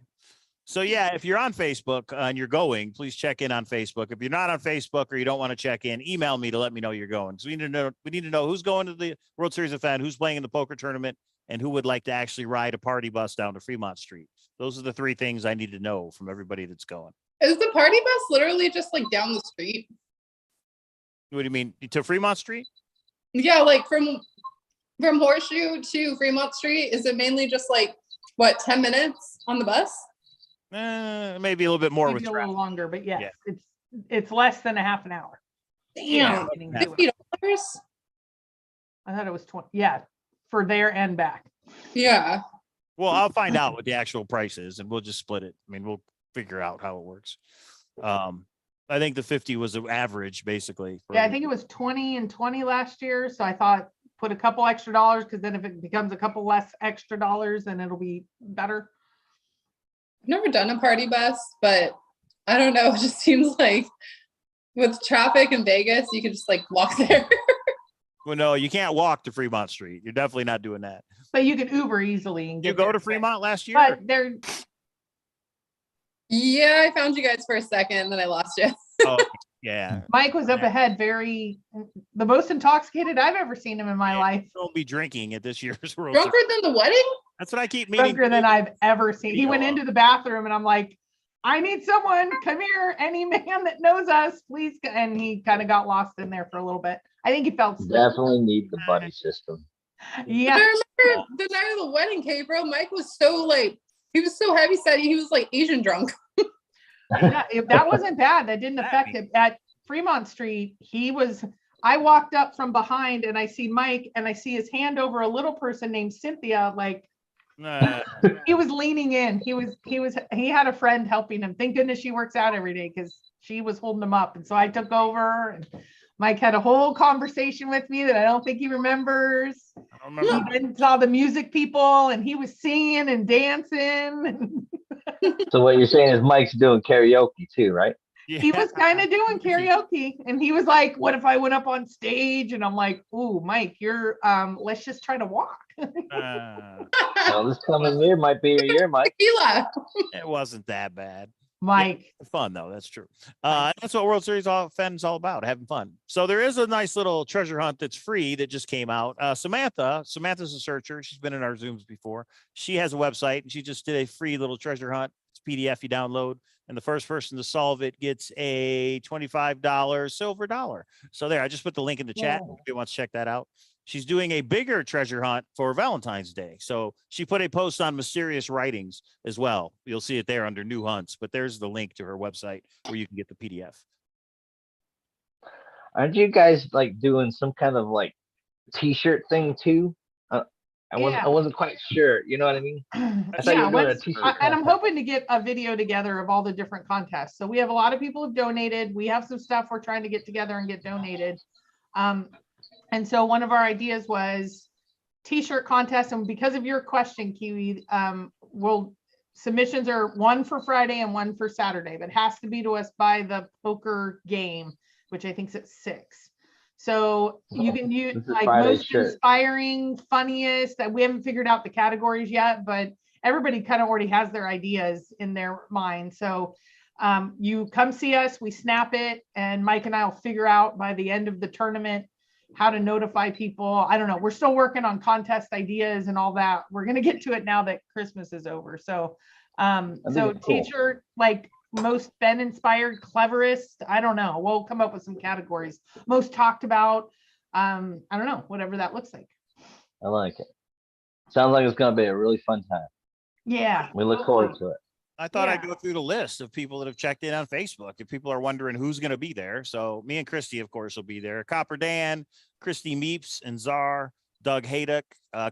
So yeah, if you're on Facebook and you're going, please check in on Facebook. If you're not on Facebook or you don't want to check in, email me to let me know you're going. So we need to know who's going to the World Series of Fenn, who's playing in the poker tournament, and who would like to actually ride a party bus down to Fremont Street. Those are the three things I need to know from everybody that's going. Is the party bus literally just like down the street? What do you mean, to Fremont Street? Yeah, like from Horseshoe to Fremont Street, is it mainly just like what, 10 minutes on the bus? Maybe a little bit more Maybe with a traffic. little longer, but yes, it's less than a half an hour. Damn, Getting to it. $50? I thought it was 20. Yeah, for there and back. Yeah. Well, I'll find out what the actual price is, and we'll just split it. I mean, we'll figure out how it works. I think the 50 was the average, basically. Yeah, I think it was 20 and 20 last year. So I thought put a couple extra dollars because then if it becomes a couple less extra dollars, then it'll be better. I've never done a party bus, but I don't know. It just seems like with traffic in Vegas, you can just like walk there. Well, no, you can't walk to Fremont Street. You're definitely not doing that. But you can Uber easily and You get go there to quick. Fremont last year? But they're Yeah, I found you guys for a second, and then I lost you. Oh, yeah. Mike was up ahead, the most intoxicated I've ever seen him in my life. Don't be drinking at this year's World Drunker Series. than the wedding? That's what I keep meaning. Drunker than I've ever seen. He went Video. into the bathroom and I'm like, I need someone, come here, any man that knows us, please. And he kind of got lost in there for a little bit. I think he felt sleepy. Definitely need the buddy system. Yeah. I remember the night of the wedding, Kpro, Mike was so like, he was so heavy set, he was like Asian drunk. Yeah, that wasn't bad. That didn't affect it. At Fremont Street, I walked up from behind and I see Mike and I see his hand over a little person named Cynthia. Like he was leaning in. He had a friend helping him. Thank goodness she works out every day because she was holding him up. And so I took over and Mike had a whole conversation with me that I don't think he remembers. I don't remember. He then saw the music people and he was singing and dancing. So what you're saying is Mike's doing karaoke too, right? Yeah. He was kind of doing karaoke and he was like, what if I went up on stage? And I'm like, ooh, Mike, let's just try to walk. Well, this coming year might be your year, Mike. Tequila. It wasn't that bad. Mike. Fun though, that's true. That's what World Series of Fenn is all about, having fun. So there is a nice little treasure hunt that's free that just came out. Samantha's a searcher. She's been in our Zooms before. She has a website and she just did a free little treasure hunt. It's PDF you download, and the first person to solve it gets a $25 silver dollar. So there, I just put the link in the chat. If anybody wants to check that out. She's doing a bigger treasure hunt for Valentine's Day. So she put a post on Mysterious Writings as well. You'll see it there under new hunts, but there's the link to her website where you can get the PDF. Aren't you guys like doing some kind of like t-shirt thing too? I wasn't quite sure. You know what I mean? I thought you were doing a t-shirt. And I'm hoping to get a video together of all the different contests. So we have a lot of people who've donated. We have some stuff we're trying to get together and get donated. And so one of our ideas was t-shirt contest. And because of your question, Kiwi, submissions are one for Friday and one for Saturday, but it has to be to us by the poker game, which I think is at 6. So you can use like Friday's most shirt. inspiring, funniest, that we haven't figured out the categories yet, but everybody kind of already has their ideas in their mind. So you come see us, we snap it, and Mike and I will figure out by the end of the tournament how to notify people. I don't know. We're still working on contest ideas and all that. We're going to get to it now that Christmas is over. So, Cool. Teacher, like most Fenn inspired, cleverest, I don't know. We'll come up with some categories. Most talked about, I don't know, whatever that looks like. I like it. Sounds like it's going to be a really fun time. Yeah. We look forward to it. I thought I'd Yeah. go through the list of people that have checked in on Facebook. If people are wondering who's going to be there. So me and Christy, of course, will be there. Copper Dan, Christy Meeps and Czar, Doug Haydock,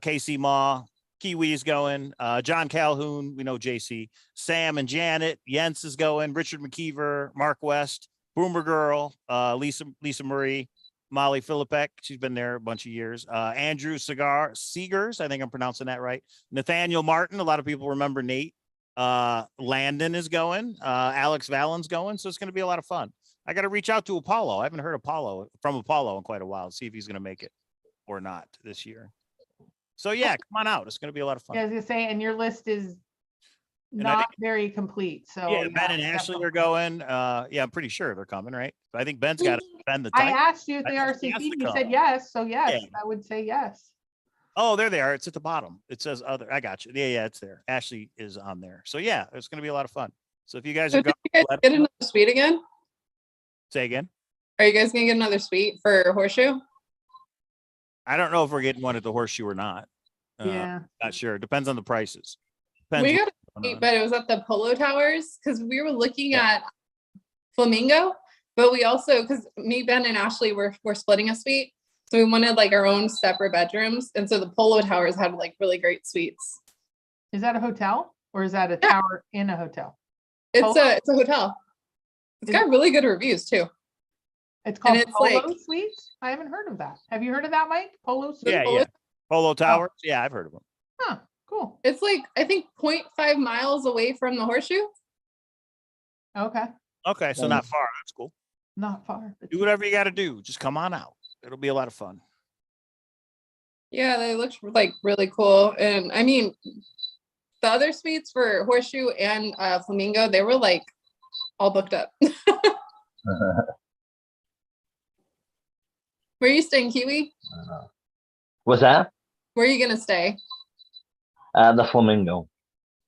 Casey Ma, Kiwi's going, John Calhoun, we know JC, Sam and Janet, Jens is going, Richard McKeever, Mark West, Boomer Girl, Lisa Murray, Molly Philippek, she's been there a bunch of years, Andrew Seegers, I think I'm pronouncing that right, Nathaniel Martin, a lot of people remember Nate, Landon is going. Alex Vallen's going. So it's going to be a lot of fun. I got to reach out to Apollo. I haven't heard from Apollo in quite a while. See if he's going to make it or not this year. So yeah, come on out. It's going to be a lot of fun. Yeah, I was gonna say, and your list is And I not very complete. So Yeah, Ben and Ashley are going. Yeah, I'm pretty sure they're coming, right? I think Ben's got to spend the I time. asked you if I they think are he has to RCP, you come. said yes. So yes, Yeah. I would say yes. Oh, there they are. It's at the bottom. It says other. I got you. Yeah, it's there. Ashley is on there. So yeah, it's going to be a lot of fun. So if you guys So are did going, you guys get another suite again? say again. Are you guys gonna get another suite for Horseshoe? I don't know if we're getting one at the Horseshoe or not. Yeah. Not sure. Depends on the prices. Depends We what's got a going suite, on. but it was at the Polo Towers because we were looking Yeah. at Flamingo, but we also because me, Ben, and Ashley were splitting a suite, so we wanted like our own separate bedrooms, and so the Polo Towers had like really great suites. Is that a hotel or is that a Yeah. tower in a hotel? It's Polo? a hotel. It's got really good reviews too. It's called it's Polo like- Suites? I haven't heard of that. Have you heard of that, Mike? Polo Suites? Yeah, Polo- yeah. Polo Towers. Yeah, I've heard of them. Huh, cool. It's like I think 0.5 miles away from the Horseshoe. Okay, Okay, so not far. That's cool. not far. but- Do whatever you got to do. Just come on out. It'll be a lot of fun. Yeah, they looked like really cool, and I mean, the other suites for Horseshoe and Flamingo, they were like all booked up. Where are you staying, Kiwi? What's that? Where are you gonna stay? The Flamingo.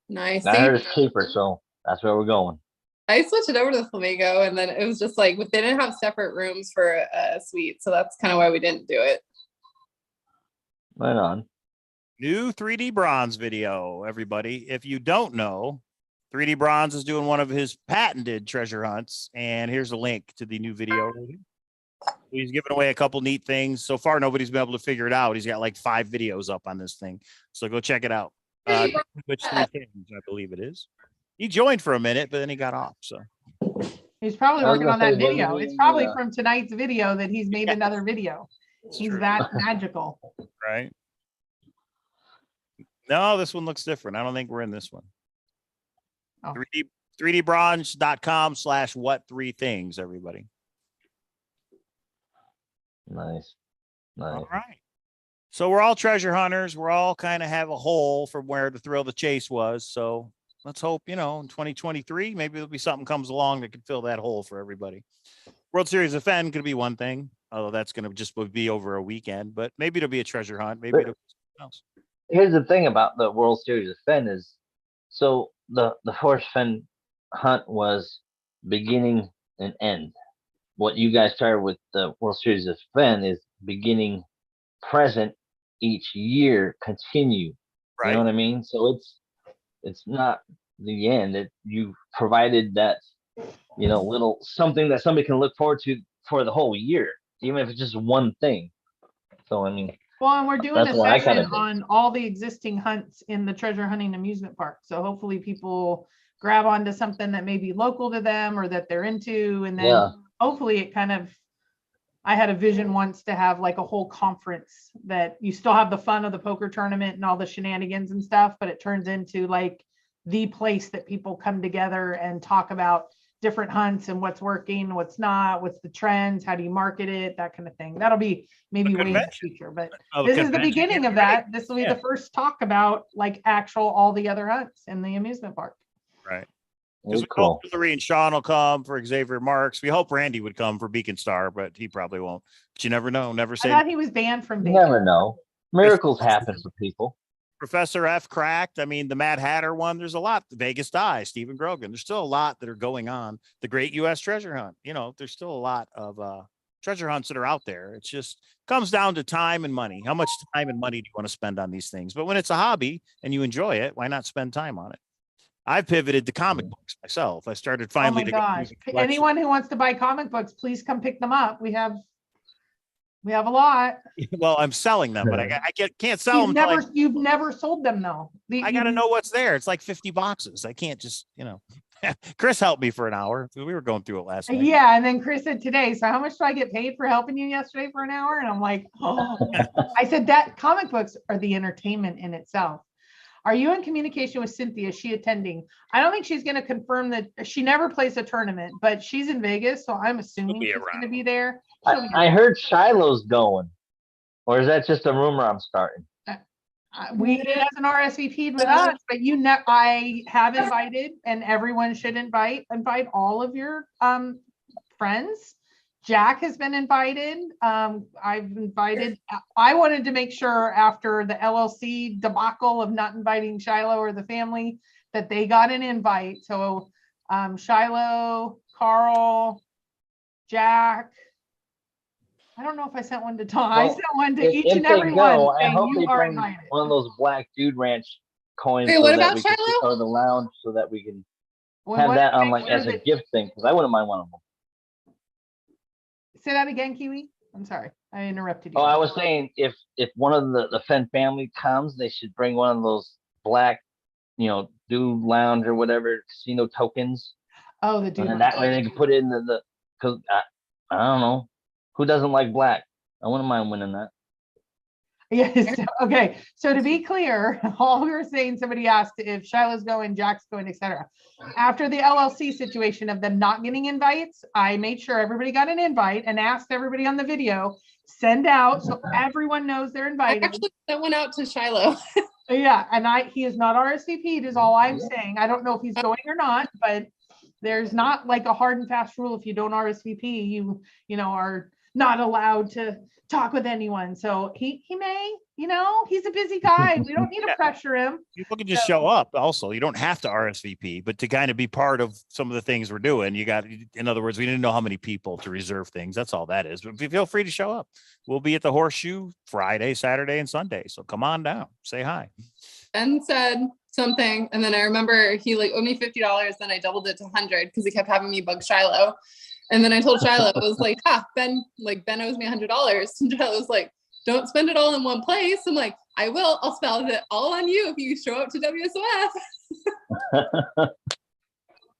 Nice. I See, heard it's cheaper, so that's where we're going. I switched it over to the Flamingo, and then it was just like they didn't have separate rooms for a suite, so that's kind of why we didn't do it. Right on. New 3D Bronze video, everybody. If you don't know, 3D Bronze is doing one of his patented treasure hunts, and here's a link to the new video. He's giving away a couple neat things. So far, nobody's been able to figure it out. He's got like 5 videos up on this thing, so go check it out. Which 3 things, I believe it is. He joined for a minute, but then he got off. So He's probably I was working gonna on that say, wasn't video. he It's in probably the- from tonight's video that he's made another video. it's He's true, that magical. right? No, this one looks different. I don't think we're in this one. Oh. 3dbronze.com/what3things, everybody. Nice. Nice. All right. So we're all treasure hunters. We're all kind of have a hole from where the thrill of the chase was. So let's hope, in 2023, maybe there'll be something comes along that can fill that hole for everybody. World Series of Fenn could be one thing, although that's going to just be over a weekend, but maybe it'll be a treasure hunt. Maybe it'll be something else. Here's the thing about the World Series of Fenn is, so the horse Fenn hunt was beginning and end. What you guys started with the World Series of Fenn is beginning, present, each year, continue. Right. You know what I mean? So it's not the end. You provided that, little something that somebody can look forward to for the whole year, even if it's just one thing. So I mean, Well, and we're doing That's a what I session kinda did. on all the existing hunts in the treasure hunting amusement park. So hopefully people grab onto something that may be local to them or that they're into. And then Yeah. hopefully it I had a vision once to have like a whole conference that you still have the fun of the poker tournament and all the shenanigans and stuff, but it turns into like the place that people come together and talk about different hunts and what's working, what's not, what's the trends, how do you market it, that kind of thing. That'll be maybe way in the convention. future, but Oh, this is the convention. beginning Yeah, of right. that. This will be Yeah. the first talk about like all the other hunts in the amusement park. Right. Because Very we hope cool. Hillary and Sean will come for Xavier Marks. We hope Randy would come for Beacon Star, but he probably won't. But you never know. Never I say. thought he was banned from You Vegas. never know. Miracles happen for people. Professor F cracked. I mean, the Mad Hatter one, there's a lot. Vegas Die, Stephen Grogan. There's still a lot that are going on. The Great U.S. Treasure Hunt. There's still a lot of treasure hunts that are out there. It's just comes down to time and money. How much time and money do you want to spend on these things? But when it's a hobby and you enjoy it, why not spend time on it? I've pivoted to comic books myself. I started Oh finally my to go through gosh. the collection. Anyone who wants to buy comic books, please come pick them up. We have a lot. Well, I'm selling them, but I can't sell them. You've never sold them though. I got to know what's there. It's like 50 boxes. I can't just, Chris helped me for an hour. We were going through it last night. Yeah, and then Chris said today, so how much do I get paid for helping you yesterday for an hour? And I'm like, oh. I said that comic books are the entertainment in itself. Are you in communication with Cynthia? Is she attending? I don't think she's going to confirm that. She never plays a tournament, but she's in Vegas, so I'm assuming she's going to be there. I heard Shiloh's going, or is that just a rumor I'm starting? It hasn't RSVP'd with us, but I have invited, and everyone should invite all of your friends. Jack has been invited. I've invited. I wanted to make sure after the LLC debacle of not inviting Shiloh or the family that they got an invite. So Shiloh, Carl, Jack. I don't know if I sent one to Tom. I sent one to each and every one. I hope they bring invited. one of those Black Dude Ranch coins. Wait, what about Shiloh? Or the lounge, so that we can have that on like as a gift thing. Because I wouldn't mind one of them. Say that again, Kiwi. I'm sorry, I interrupted you. Oh, I was saying if one of the Fenn family comes, they should bring one of those black, Dude Lounge or whatever casino tokens. Oh, the Dude. And that way they can put it in the because I don't know who doesn't like black. I wouldn't mind winning that. Yes. Okay. So to be clear, all we were saying, somebody asked if Shiloh's going, Jack's going, etc. After the LLC situation of them not getting invites, I made sure everybody got an invite and asked everybody on the video, send out so everyone knows they're invited. I actually sent one out to Shiloh. Yeah, and he is not RSVP'd is all I'm saying. I don't know if he's going or not, but there's not like a hard and fast rule. If you don't RSVP, you are not allowed to talk with anyone. So he may, he's a busy guy. We don't need to pressure him. People can just show up also. You don't have to RSVP, but to kind of be part of some of the things we're doing, in other words, we didn't know how many people to reserve things. That's all that is. But feel free to show up. We'll be at the Horseshoe Friday, Saturday, and Sunday. So come on down, say hi. Ben said something, and then I remember he owed me $50, then I doubled it to 100 because he kept having me bug Shiloh. And then I told Shiloh, I was like, Ben owes me $100. And Shiloh was like, don't spend it all in one place. I'm like, I will. I'll spell it all on you if you show up to WSOF.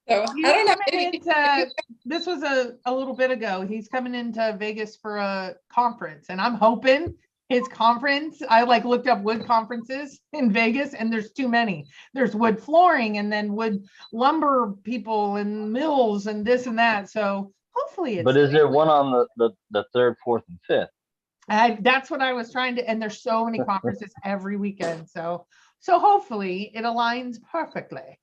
So I don't know. This was a little bit ago. He's coming into Vegas for a conference, and I'm hoping his conference. I looked up wood conferences in Vegas, and there's too many. There's wood flooring, and then wood lumber people, and mills, and this and that. So hopefully it's. But is there one on the 3rd, 4th, and 5th? That's what I was trying to. And there's so many conferences every weekend. So hopefully it aligns perfectly.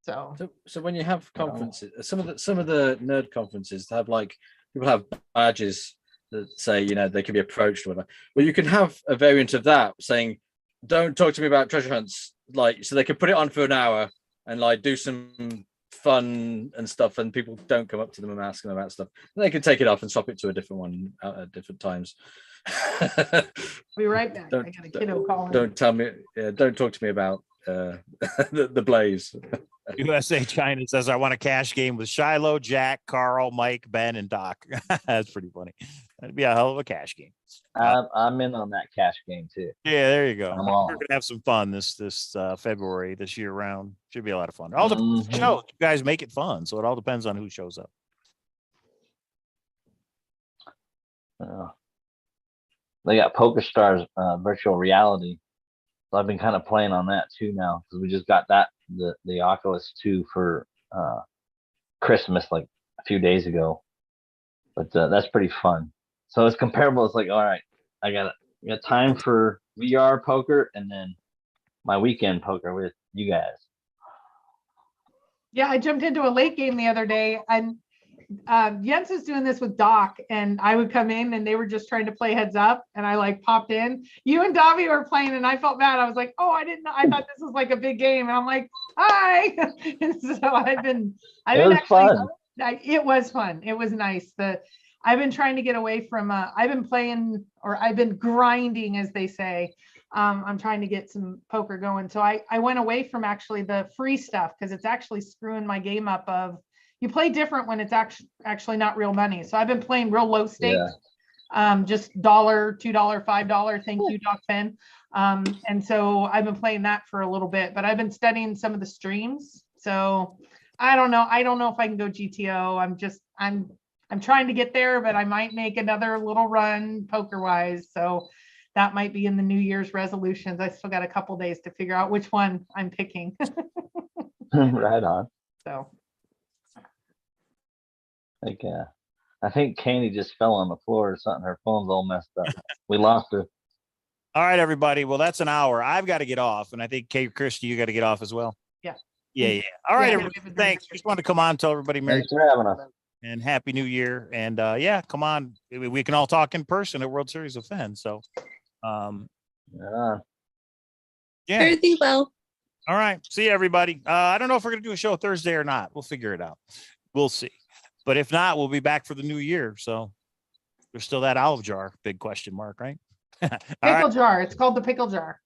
So when you have conferences, some of the nerd conferences have people have badges that say they can be approached or whatever. Well, you can have a variant of that saying, "Don't talk to me about treasure hunts." So they can put it on for an hour and do some fun and stuff, and people don't come up to them and ask them about stuff. And they can take it off and swap it to a different one at different times. Be right back. I got a kiddo calling. Don't tell me. Don't talk to me about the Blaze. USA China says, I want a cash game with Shiloh, Jack, Carl, Mike, Ben, and Doc. That's pretty funny. That'd be a hell of a cash game. I'm in on that cash game too. Yeah, there you go. We're gonna have some fun this February, this year round. Should be a lot of fun. All the show, you guys make it fun, so it all depends on who shows up. They got PokerStars virtual reality. So I've been kind of playing on that too now because we just got the Oculus 2 for Christmas a few days ago. But that's pretty fun. So it's comparable. It's all right, I got time for VR poker and then my weekend poker with you guys. Yeah, I jumped into a late game the other day, and Jens is doing this with Doc, and I would come in and they were just trying to play heads up, and I popped in. You and Davi were playing, and I felt bad. I was like, oh, I didn't know. I thought this was a big game, and I'm like, hi. And so it was fun. It was nice. I've been trying to get away from. I've been playing, or I've been grinding, as they say. I'm trying to get some poker going. So I went away from actually the free stuff because it's actually screwing my game up. Of you play different when it's actually not real money. So I've been playing real low stakes, just $1, $2, $5. Thank you, Doc Fenn. And so I've been playing that for a little bit, but I've been studying some of the streams. So I don't know. I don't know if I can go GTO. I'm trying to get there, but I might make another little run poker wise. So that might be in the New Year's resolutions. I still got a couple days to figure out which one I'm picking. Right on. So Like, I think Candy just fell on the floor or something. Her phone's all messed up. We lost her. All right, everybody. Well, that's an hour. I've got to get off, and I think Christy, you got to get off as well. Yeah. Yeah. All right, Yeah, everybody. Thanks. Just wanted to come on, tell everybody Merry Thanks for having us. and Happy New Year. And yeah, come on. We can all talk in person at World Series of Fenn. So, yeah. Everything well. All right. See you, everybody. I don't know if we're going to do a show Thursday or not. We'll figure it out. We'll see. But if not, we'll be back for the new year. So there's still that olive jar, big question mark, right? pickle jar. It's called the pickle jar.